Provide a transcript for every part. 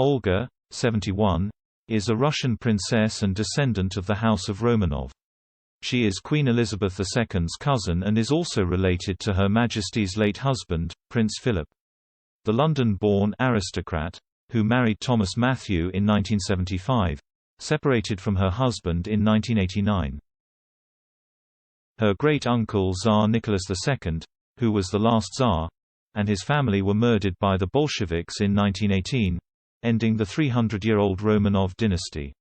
Olga, 71, is a Russian princess and descendant of the House of Romanov. She is Queen Elizabeth II's cousin and is also related to Her Majesty's late husband, Prince Philip. The London-born aristocrat, who married Thomas Matthew in 1975, separated from her husband in 1989. Her great-uncle Tsar Nicholas II, who was the last Tsar, and his family were murdered by the Bolsheviks in 1918, ending the 300-year-old Romanov dynasty.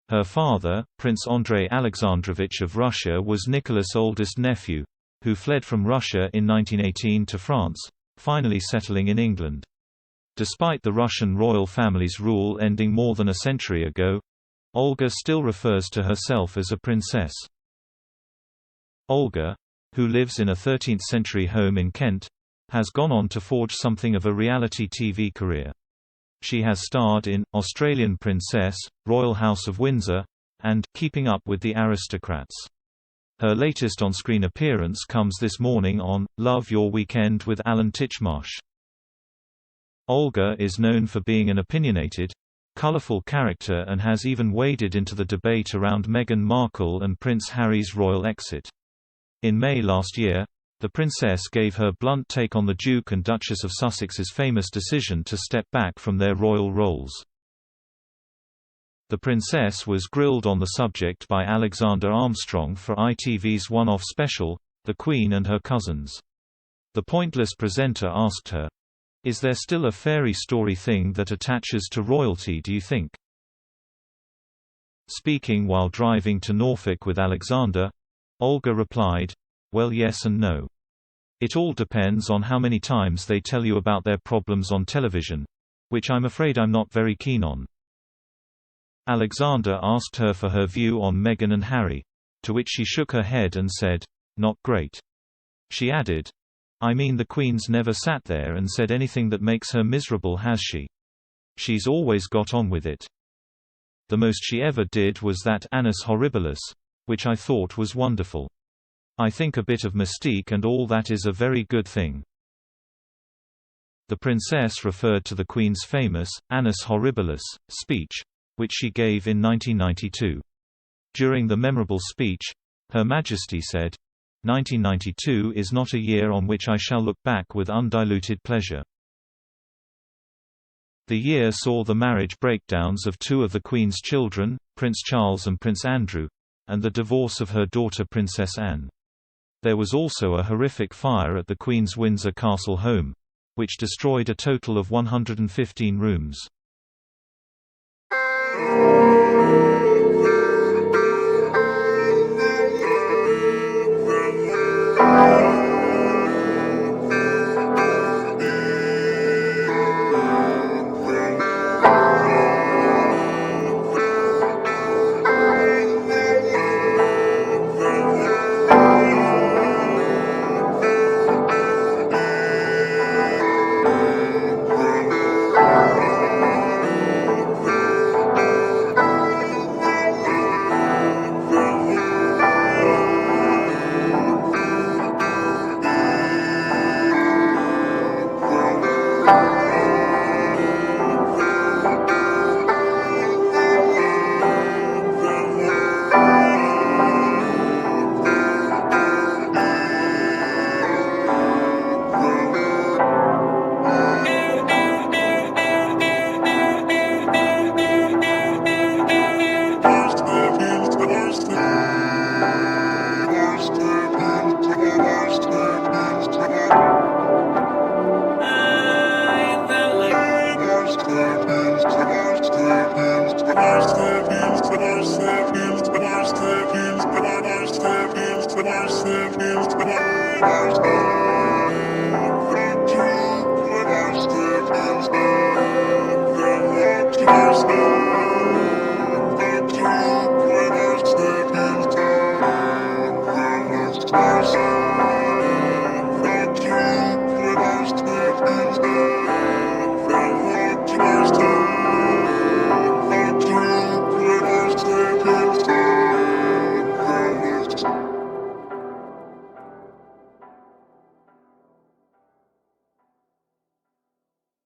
Her father, Prince Andrei Alexandrovich of Russia, was Nicholas' oldest nephew, who fled from Russia in 1918 to France, finally settling in England. Despite the Russian royal family's rule ending more than a century ago, Olga still refers to herself as a princess. Olga, who lives in a 13th-century home in Kent, has gone on to forge something of a reality TV career. She has starred in Australian Princess, Royal House of Windsor, and Keeping Up with the Aristocrats. Her latest on-screen appearance comes this morning on Love Your Weekend with Alan Titchmarsh. Olga is known for being an opinionated, colourful character and has even waded into the debate around Meghan Markle and Prince Harry's royal exit. In May last year, the princess gave her blunt take on the Duke and Duchess of Sussex's famous decision to step back from their royal roles. The princess was grilled on the subject by Alexander Armstrong for ITV's one-off special, The Queen and Her Cousins. The pointless presenter asked her, "Is there still a fairy story thing that attaches to royalty, do you think?" Speaking while driving to Norfolk with Alexander, Olga replied, "Well, yes and no. It all depends on how many times they tell you about their problems on television, which I'm afraid I'm not very keen on." Alexander asked her for her view on Meghan and Harry, to which she shook her head and said, "Not great." She added, "I mean, the Queen's never sat there and said anything that makes her miserable, has she? She's always got on with it. The most she ever did was that Annus Horribilis, which I thought was wonderful. I think a bit of mystique and all that is a very good thing." The princess referred to the Queen's famous, Annus Horribilis, speech, which she gave in 1992. During the memorable speech, Her Majesty said, "1992 is not a year on which I shall look back with undiluted pleasure." The year saw the marriage breakdowns of two of the Queen's children, Prince Charles and Prince Andrew, and the divorce of her daughter Princess Anne. There was also a horrific fire at the Queen's Windsor Castle home, which destroyed a total of 115 rooms. Stars.